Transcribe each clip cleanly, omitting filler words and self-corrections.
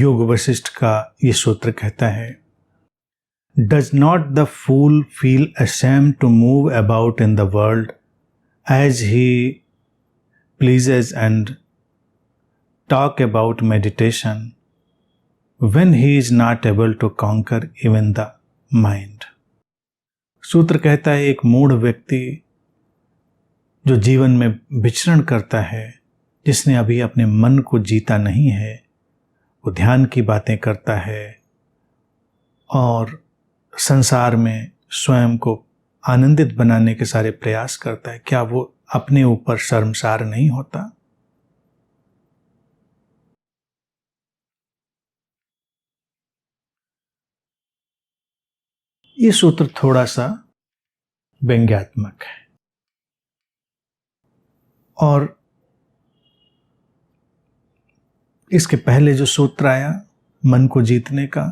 योग वशिष्ठ का ये सूत्र कहता है, does not the fool feel ashamed to move about in the world as he pleases and talk about meditation when he is not able to conquer even the mind। सूत्र कहता है, एक मूढ़ व्यक्ति जो जीवन में विचरण करता है, जिसने अभी अपने मन को जीता नहीं है, वो ध्यान की बातें करता है और संसार में स्वयं को आनंदित बनाने के सारे प्रयास करता है, क्या वो अपने ऊपर शर्मसार नहीं होता? ये सूत्र थोड़ा सा व्यंग्यात्मक है और इसके पहले जो सूत्र आया मन को जीतने का,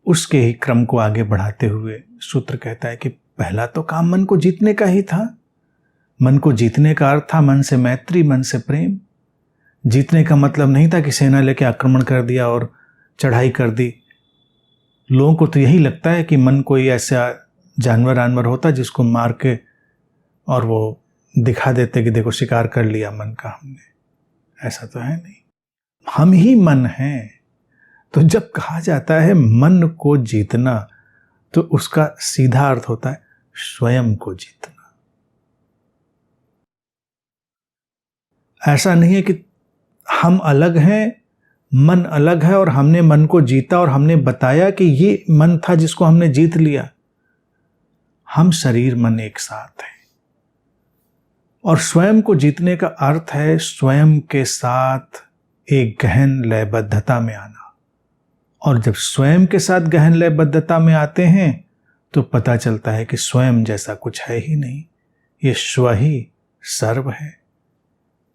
उसके ही क्रम को आगे बढ़ाते हुए सूत्र कहता है कि पहला तो काम मन को जीतने का ही था। मन को जीतने का अर्थ था मन से मैत्री, मन से प्रेम। जीतने का मतलब नहीं था कि सेना लेके आक्रमण कर दिया और चढ़ाई कर दी। लोगों को तो यही लगता है कि मन कोई ऐसा जानवर होता जिसको मार के और वो दिखा देते कि देखो शिकार कर लिया मन का हमने। ऐसा तो है नहीं, हम ही मन हैं। तो जब कहा जाता है मन को जीतना, तो उसका सीधा अर्थ होता है स्वयं को जीतना। ऐसा नहीं है कि हम अलग हैं, मन अलग है और हमने मन को जीता और हमने बताया कि ये मन था जिसको हमने जीत लिया। हम शरीर मन एक साथ हैं और स्वयं को जीतने का अर्थ है स्वयं के साथ एक गहन लयबद्धता में आना। और जब स्वयं के साथ गहन लयबद्धता में आते हैं तो पता चलता है कि स्वयं जैसा कुछ है ही नहीं, ये स्व ही सर्व है,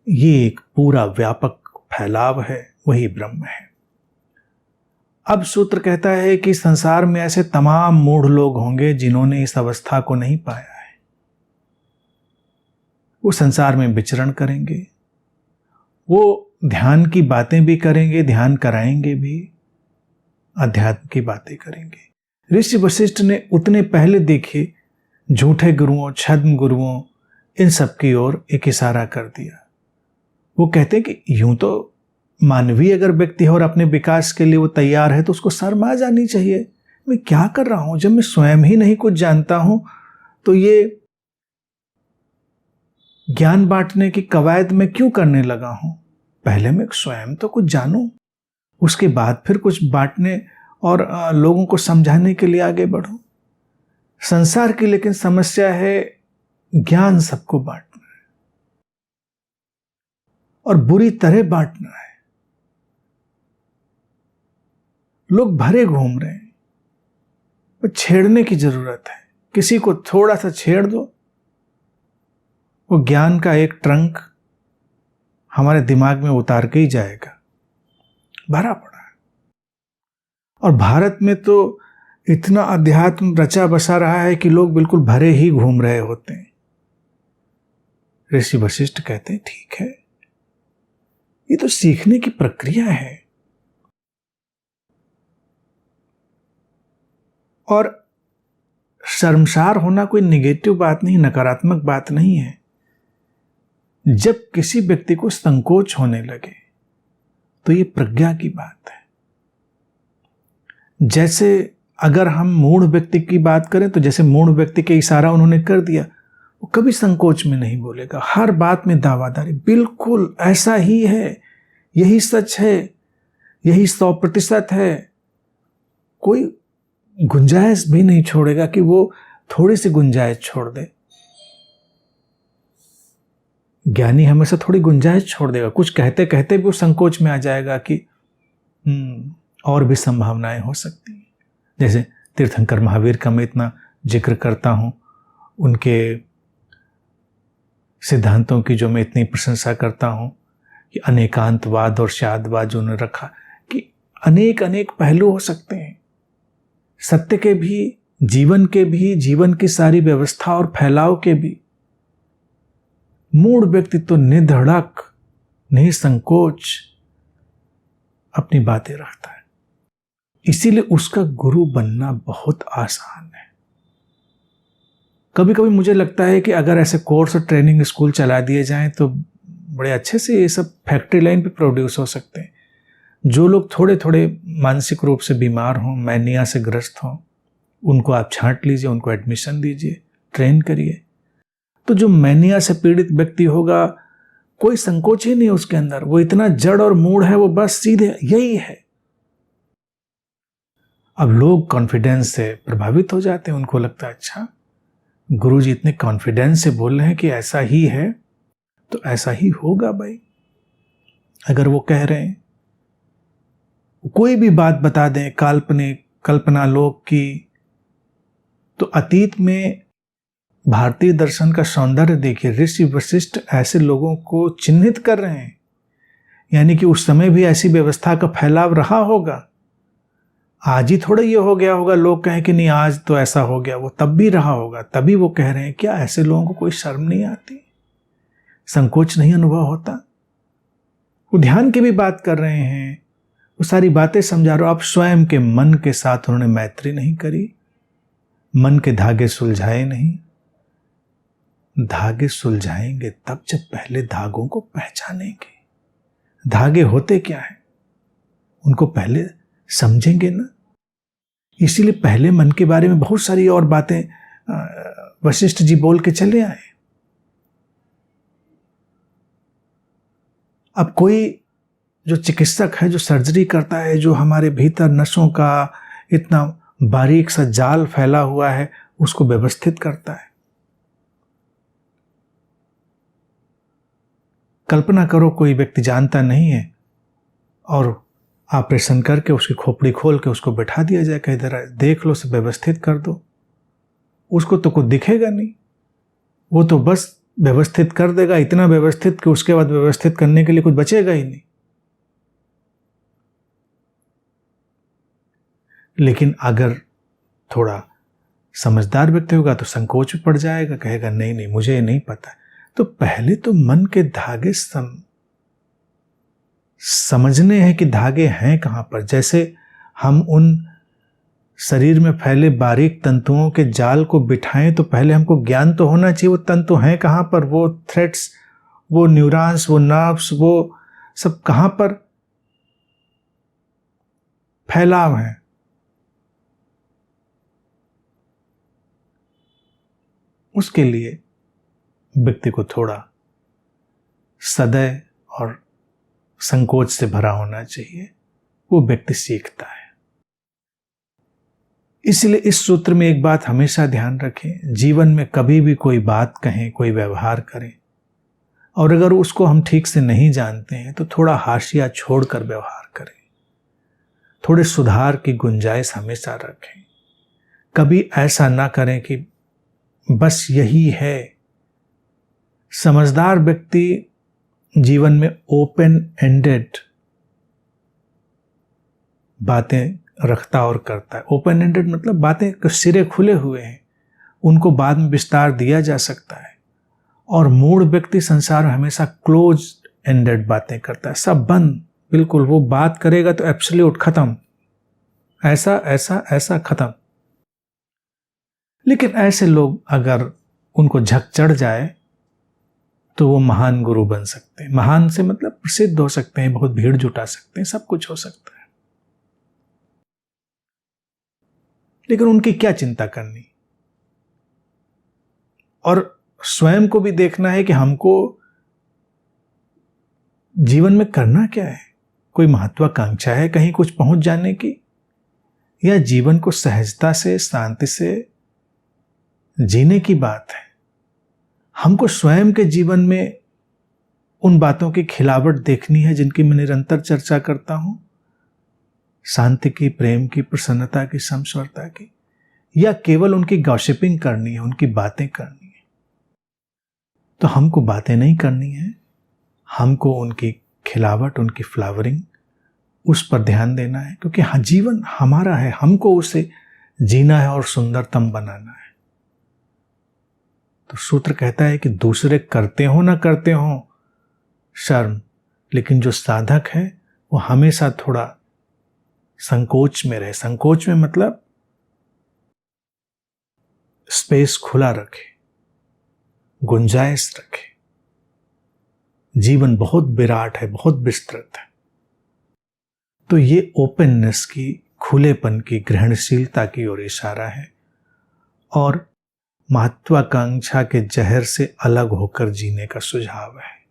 ये एक पूरा व्यापक फैलाव है, वही ब्रह्म है। अब सूत्र कहता है कि संसार में ऐसे तमाम मूढ़ लोग होंगे जिन्होंने इस अवस्था को नहीं पाया है। वो संसार में विचरण करेंगे, वो ध्यान की बातें भी करेंगे, ध्यान कराएंगे भी, अध्यात्म की बातें करेंगे। ऋषि वशिष्ठ ने उतने पहले देखे झूठे गुरुओं, छद्म गुरुओं, इन सब की ओर एक इशारा कर दिया। वो कहते हैं कि यूं तो मानवीय अगर व्यक्ति है और अपने विकास के लिए वो तैयार है तो उसको शर्म आ जानी चाहिए। मैं क्या कर रहा हूं जब मैं स्वयं ही नहीं कुछ जानता हूं, तो ये ज्ञान बांटने की कवायद में क्यों करने लगा हूं? पहले मैं स्वयं तो कुछ जानूं, उसके बाद फिर कुछ बांटने और लोगों को समझाने के लिए आगे बढ़ूं। संसार की लेकिन समस्या है ज्ञान सबको बांटना है और बुरी तरह बांटना है। लोग भरे घूम रहे हैं, पर छेड़ने की जरूरत है। किसी को थोड़ा सा छेड़ दो, वो ज्ञान का एक ट्रंक हमारे दिमाग में उतार के ही जाएगा। भरा पड़ा है। और भारत में तो इतना अध्यात्म रचा बसा रहा है कि लोग बिल्कुल भरे ही घूम रहे होते हैं। ऋषि वशिष्ठ कहते हैं ठीक है, ये तो सीखने की प्रक्रिया है और शर्मसार होना कोई नेगेटिव बात नहीं, नकारात्मक बात नहीं है। जब किसी व्यक्ति को संकोच होने लगे तो ये प्रज्ञा की बात है। जैसे अगर हम मूढ़ व्यक्ति की बात करें तो जैसे मूढ़ व्यक्ति के इशारा उन्होंने कर दिया, वो कभी संकोच में नहीं बोलेगा, हर बात में दावादारी, बिल्कुल ऐसा ही है, यही सच है, यही 100% है। कोई गुंजाइश भी नहीं छोड़ेगा कि वो थोड़ी सी गुंजाइश छोड़ दे। ज्ञानी हमेशा थोड़ी गुंजाइश छोड़ देगा, कुछ कहते कहते भी वो संकोच में आ जाएगा कि और भी संभावनाएं हो सकती हैं। जैसे तीर्थंकर महावीर का मैं इतना जिक्र करता हूं, उनके सिद्धांतों की जो मैं इतनी प्रशंसा करता हूं कि अनेकांतवाद और शादवाद जो उन्होंने रखा कि अनेक अनेक पहलू हो सकते हैं, सत्य के भी, जीवन के भी, जीवन की सारी व्यवस्था और फैलाव के भी। मूढ़ व्यक्ति तो निधड़क, निसंकोच अपनी बातें रखता है। इसीलिए उसका गुरु बनना बहुत आसान है। कभी कभी मुझे लगता है कि अगर ऐसे कोर्स और ट्रेनिंग स्कूल चला दिए जाएं तो बड़े अच्छे से ये सब फैक्ट्री लाइन पे प्रोड्यूस हो सकते हैं। जो लोग थोड़े थोड़े मानसिक रूप से बीमार हों, मैनिया से ग्रस्त हों, उनको आप छांट लीजिए, उनको एडमिशन दीजिए, ट्रेन करिए। तो जो मैनिया से पीड़ित व्यक्ति होगा, कोई संकोच ही नहीं उसके अंदर, वो इतना जड़ और मूढ़ है, वो बस सीधे यही है। अब लोग कॉन्फिडेंस से प्रभावित हो जाते हैं, उनको लगता है अच्छा गुरुजी इतने कॉन्फिडेंस से बोल रहे हैं कि ऐसा ही है तो ऐसा ही होगा भाई। अगर वो कह रहे हैं, कोई भी बात बता दें काल्पनिक, कल्पना लोक की, तो अतीत में भारतीय दर्शन का सौंदर्य देखिए। ऋषि वशिष्ठ ऐसे लोगों को चिन्हित कर रहे हैं, यानी कि उस समय भी ऐसी व्यवस्था का फैलाव रहा होगा। आज ही थोड़ा ये हो गया होगा, लोग कहें कि नहीं आज तो ऐसा हो गया, वो तब भी रहा होगा। तभी वो कह रहे हैं क्या ऐसे लोगों को कोई शर्म नहीं आती, संकोच नहीं अनुभव होता? वो ध्यान की भी बात कर रहे हैं, वो सारी बातें समझा रहे हो। आप स्वयं के मन के साथ उन्होंने मैत्री नहीं करी, मन के धागे सुलझाए नहीं। धागे सुलझाएंगे तब जब पहले धागों को पहचानेंगे। धागे होते क्या है उनको पहले समझेंगे ना। इसीलिए पहले मन के बारे में बहुत सारी और बातें वशिष्ठ जी बोल के चले आए। अब कोई जो चिकित्सक है, जो सर्जरी करता है, जो हमारे भीतर नसों का इतना बारीक सा जाल फैला हुआ है, उसको व्यवस्थित करता है। कल्पना करो कोई व्यक्ति जानता नहीं है और ऑपरेशन करके उसकी खोपड़ी खोल के उसको बैठा दिया जाए, कहीं इधर देख लो, सब व्यवस्थित कर दो। उसको तो कुछ दिखेगा नहीं, वो तो बस व्यवस्थित कर देगा, इतना व्यवस्थित कि उसके बाद व्यवस्थित करने के लिए कुछ बचेगा ही नहीं। लेकिन अगर थोड़ा समझदार व्यक्ति होगा तो संकोच में पड़ जाएगा, कहेगा नहीं नहीं मुझे ये नहीं पता। तो पहले तो मन के धागे समझने हैं कि धागे हैं कहाँ पर। जैसे हम उन शरीर में फैले बारीक तंतुओं के जाल को बिठाएं तो पहले हमको ज्ञान तो होना चाहिए वो तंतु हैं कहाँ पर, वो थ्रेड्स, वो न्यूरॉन्स, वो नर्व्स, वो सब कहाँ पर फैलाव है। उसके लिए व्यक्ति को थोड़ा सदैव और संकोच से भरा होना चाहिए, वो व्यक्ति सीखता है। इसलिए इस सूत्र में एक बात हमेशा ध्यान रखें, जीवन में कभी भी कोई बात कहें, कोई व्यवहार करें, और अगर उसको हम ठीक से नहीं जानते हैं तो थोड़ा हाशिया छोड़कर व्यवहार करें, थोड़े सुधार की गुंजाइश हमेशा रखें। कभी ऐसा ना करें कि बस यही है। समझदार व्यक्ति जीवन में ओपन एंडेड बातें रखता और करता है। ओपन एंडेड मतलब बातें सिरे खुले हुए हैं, उनको बाद में विस्तार दिया जा सकता है। और मूढ़ व्यक्ति संसार में हमेशा क्लोज एंडेड बातें करता है, सब बंद, बिल्कुल। वो बात करेगा तो एब्सोल्यूट खत्म, ऐसा ऐसा ऐसा खत्म। लेकिन ऐसे लोग अगर उनको झक चढ़ जाए तो वो महान गुरु बन सकते हैं। महान से मतलब प्रसिद्ध हो सकते हैं, बहुत भीड़ जुटा सकते हैं, सब कुछ हो सकता है। लेकिन उनकी क्या चिंता करनी, और स्वयं को भी देखना है कि हमको जीवन में करना क्या है। कोई महत्वाकांक्षा है कहीं कुछ पहुंच जाने की, या जीवन को सहजता से शांति से जीने की बात है। हमको स्वयं के जीवन में उन बातों की खिलावट देखनी है जिनकी मैं निरंतर चर्चा करता हूं, शांति की, प्रेम की, प्रसन्नता की, समस्वरता की, या केवल उनकी गॉसिपिंग करनी है, उनकी बातें करनी है। तो हमको बातें नहीं करनी है, हमको उनकी खिलावट, उनकी फ्लावरिंग, उस पर ध्यान देना है, क्योंकि हाँ जीवन हमारा है, हमको उसे जीना है और सुंदरतम बनाना है। तो सूत्र कहता है कि दूसरे करते हो ना करते हो शर्म, लेकिन जो साधक है वो हमेशा थोड़ा संकोच में रहे। संकोच में मतलब स्पेस खुला रखे, गुंजाइश रखे। जीवन बहुत विराट है, बहुत विस्तृत है। तो ये ओपननेस की, खुलेपन की, ग्रहणशीलता की ओर इशारा है और महत्वाकांक्षा के जहर से अलग होकर जीने का सुझाव है।